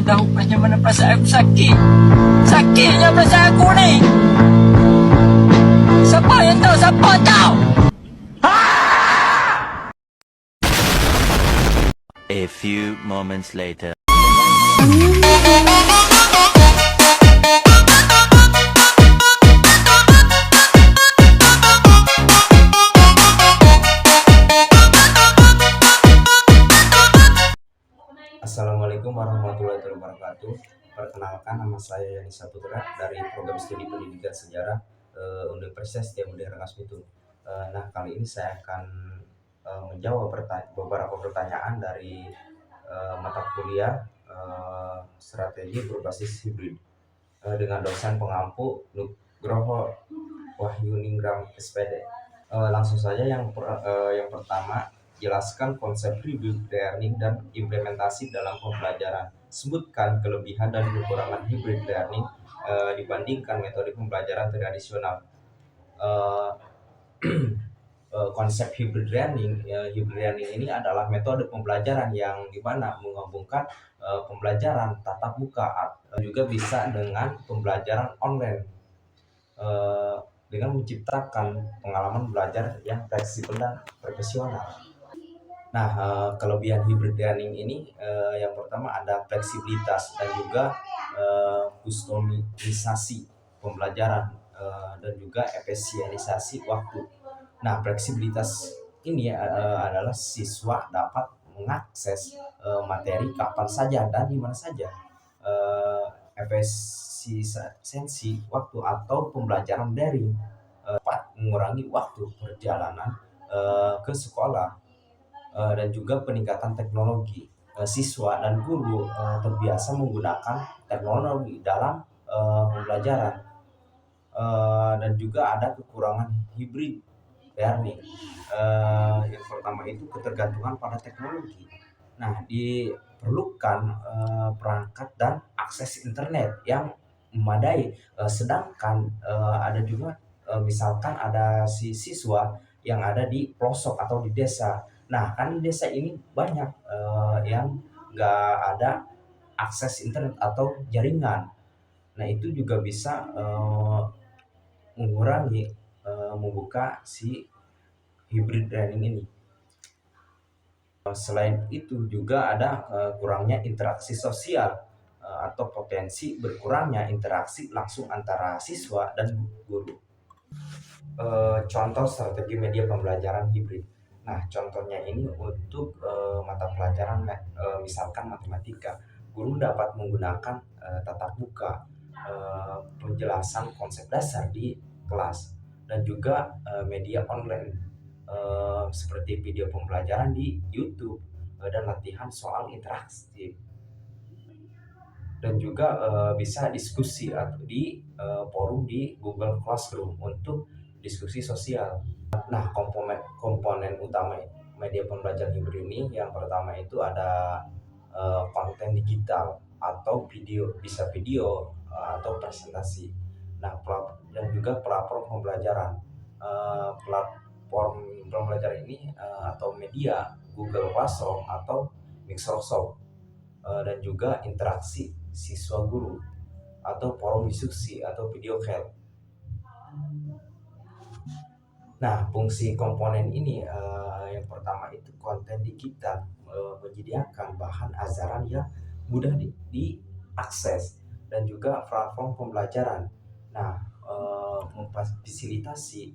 tahu macam mana perasaan aku sakit. Sakitnya perasaan aku ni. Siapa yang tahu? Siapa tahu? A few moments later. Assalamualaikum warahmatullahi wabarakatuh. Perkenalkan, nama saya Yani Saputra dari Program Studi Pendidikan Sejarah Universitas Muhammadiyah Rangkas Bitung. Nah, kali ini saya akan menjawab beberapa pertanyaan dari mata kuliah strategi berbasis hibrid dengan dosen pengampu Nugroho Wahyuningram SPD. Langsung saja yang pertama, jelaskan konsep hybrid learning dan implementasi dalam pembelajaran. Sebutkan kelebihan dan kekurangan hybrid learning dibandingkan metode pembelajaran tradisional. Konsep hybrid learning ini adalah metode pembelajaran yang dimana menggabungkan pembelajaran tatap muka juga bisa dengan pembelajaran online dengan menciptakan pengalaman belajar yang fleksibel dan profesional. Nah, kelebihan hybrid learning ini yang pertama ada fleksibilitas dan juga kustomisasi pembelajaran dan juga efisiensi waktu. Nah, fleksibilitas ini adalah siswa dapat mengakses materi kapan saja dan di mana saja. Efisiensi waktu atau pembelajaran daring dapat mengurangi waktu perjalanan ke sekolah dan juga peningkatan teknologi. Siswa dan guru terbiasa menggunakan teknologi dalam pembelajaran dan juga ada kekurangan hybrid learning. Yang pertama itu ketergantungan pada teknologi. Nah, diperlukan perangkat dan akses internet yang memadai. Sedangkan ada juga misalkan ada siswa yang ada di pelosok atau di desa. Nah, kan di desa ini banyak yang nggak ada akses internet atau jaringan. Nah, itu juga bisa mengurangi membuka si hybrid learning ini. Selain itu juga ada kurangnya interaksi sosial atau potensi berkurangnya interaksi langsung antara siswa dan guru. Contoh strategi media pembelajaran hibrid. Nah, contohnya ini untuk mata pelajaran misalkan matematika, guru dapat menggunakan tatap muka, penjelasan konsep dasar di kelas, dan juga media online seperti video pembelajaran di YouTube dan latihan soal interaktif, dan juga bisa diskusi atau di forum di Google Classroom untuk diskusi sosial. Nah, komponen utama media pembelajaran hibrid ini yang pertama itu ada konten digital atau video, bisa video atau presentasi. Nah, dan juga platform pembelajaran. Platform pembelajaran ini atau media Google Classroom atau Microsoft dan juga interaksi siswa guru atau forum diskusi atau video call. Nah, fungsi komponen ini yang pertama itu konten digital menyediakan bahan ajaran yang mudah diakses dan juga platform pembelajaran. Nah, memfasilitasi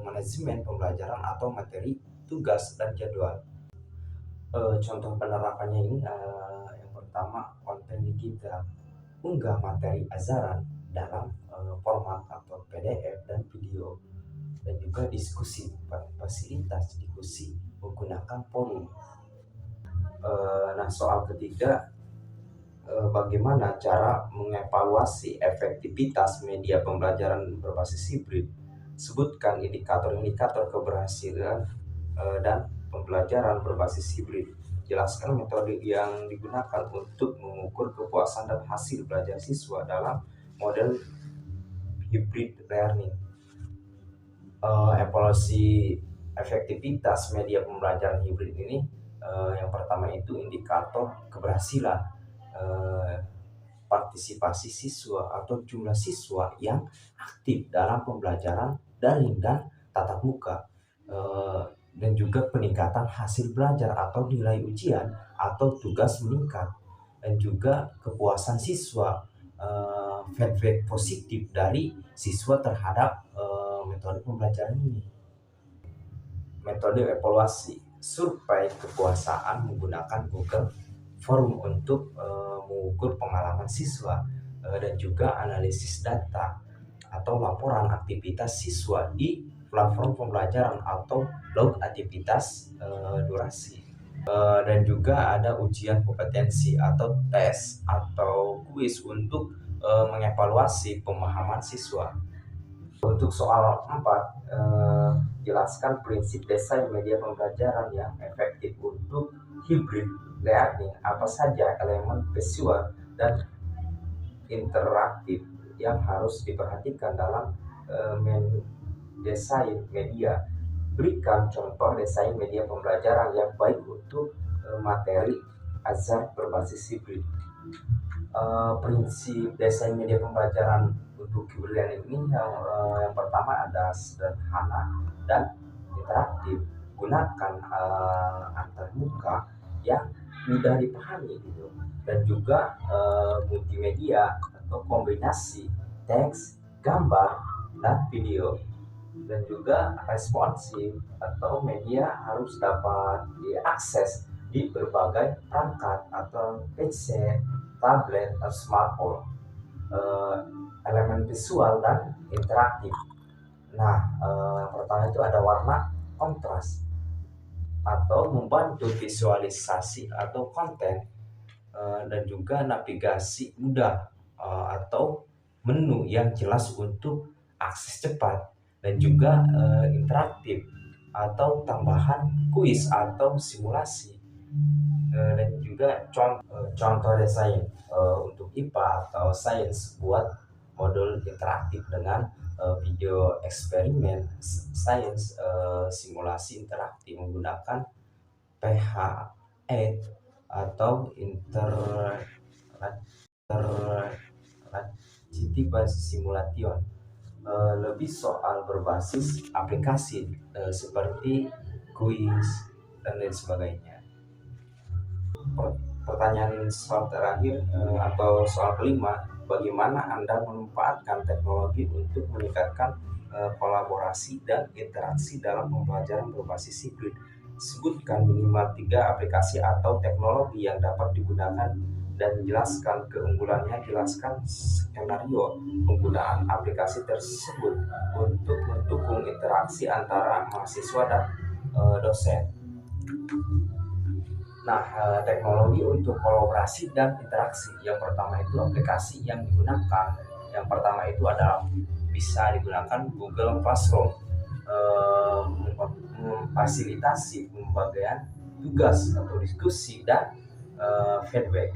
manajemen pembelajaran atau materi, tugas, dan jadwal. Contoh penerapannya ini yang pertama konten digital, unggah materi ajaran dalam format atau PDF dan video, dan juga diskusi, fasilitas diskusi menggunakan forum. Nah, soal ketiga, bagaimana cara mengevaluasi efektivitas media pembelajaran berbasis hibrid? Sebutkan indikator-indikator keberhasilan dan pembelajaran berbasis hibrid. Jelaskan metode yang digunakan untuk mengukur kepuasan dan hasil belajar siswa dalam model hybrid learning. Evaluasi efektivitas media pembelajaran hibrid ini yang pertama itu indikator keberhasilan. partisipasi siswa atau jumlah siswa yang aktif dalam pembelajaran daring dan tatap muka, dan juga peningkatan hasil belajar atau nilai ujian atau tugas meningkat, dan juga kepuasan siswa, feedback positif dari siswa terhadap metode pembelajaran ini. Metode evaluasi, survei kepuasaan menggunakan Google Form untuk mengukur pengalaman siswa, dan juga analisis data atau laporan aktivitas siswa di platform pembelajaran atau log aktivitas durasi. Dan juga ada ujian kompetensi atau tes atau kuis untuk mengevaluasi pemahaman siswa. Untuk soal 4, jelaskan prinsip desain media pembelajaran yang efektif untuk hybrid learning. Apa saja elemen visual dan interaktif yang harus diperhatikan dalam mendesain media. Berikan contoh desain media pembelajaran yang baik untuk materi ajar berbasis hybrid. Prinsip desain media pembelajaran untuk hybrid learning ini yang pertama ada sederhana dan interaktif. Gunakan antarmuka yang mudah dipahami gitu, dan juga multimedia atau kombinasi teks, gambar, dan video, dan juga responsif atau media harus dapat diakses di berbagai perangkat atau PC, tablet, atau smartphone. Elemen visual dan interaktif. Nah, pertama itu ada warna kontras atau membantu visualisasi atau konten, dan juga navigasi mudah atau menu yang jelas untuk akses cepat, dan juga interaktif atau tambahan kuis atau simulasi, dan juga contoh desain untuk IPA atau sains buat modul interaktif dengan video eksperimen sains, simulasi interaktif menggunakan PH8 atau Interactive Simulation. Lebih soal berbasis aplikasi seperti kuis dan lain sebagainya. Pertanyaan soal terakhir atau soal kelima, bagaimana Anda memanfaatkan teknologi untuk meningkatkan kolaborasi dan interaksi dalam pembelajaran berbasis hibrid? Sebutkan minimal 3 aplikasi atau teknologi yang dapat digunakan dan jelaskan keunggulannya. Jelaskan skenario penggunaan aplikasi tersebut untuk mendukung interaksi antara mahasiswa dan dosen. Nah, teknologi untuk kolaborasi dan interaksi. Yang pertama itu aplikasi yang digunakan. Yang pertama itu adalah bisa digunakan Google Classroom, memfasilitasi pembagian tugas atau diskusi dan feedback.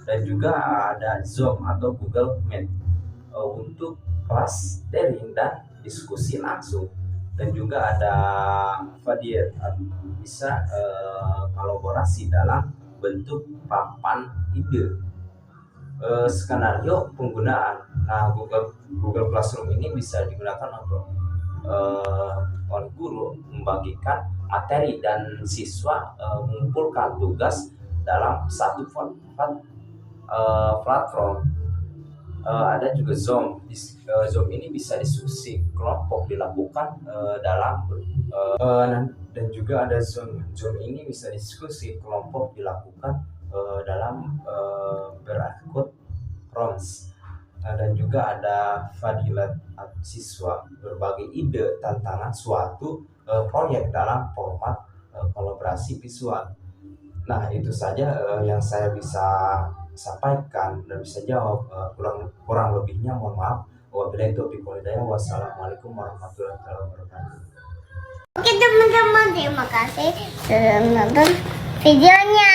Dan juga ada Zoom atau Google Meet untuk kelas daring dan diskusi langsung. Dan juga ada Vadir, bisa kolaborasi dalam bentuk papan ide. Skenario penggunaan. Nah, Google Classroom ini bisa digunakan untuk oleh guru membagikan materi dan siswa mengumpulkan tugas dalam satu platform. Ada juga Zoom. Zoom ini bisa diskusi kelompok dilakukan dalam dan juga ada Zoom. Zoom ini bisa diskusi kelompok dilakukan dalam berakut rooms. Dan juga ada Fadilat siswa berbagi ide tantangan suatu proyek dalam format kolaborasi visual. Nah, itu saja yang saya bisa sampaikan dan bisa jawab. Kurang lebihnya mohon maaf. Wabillahi taufiq wal hidayah. Wassalamualaikum warahmatullahi wabarakatuh. Oke teman-teman, terima kasih sudah menonton videonya.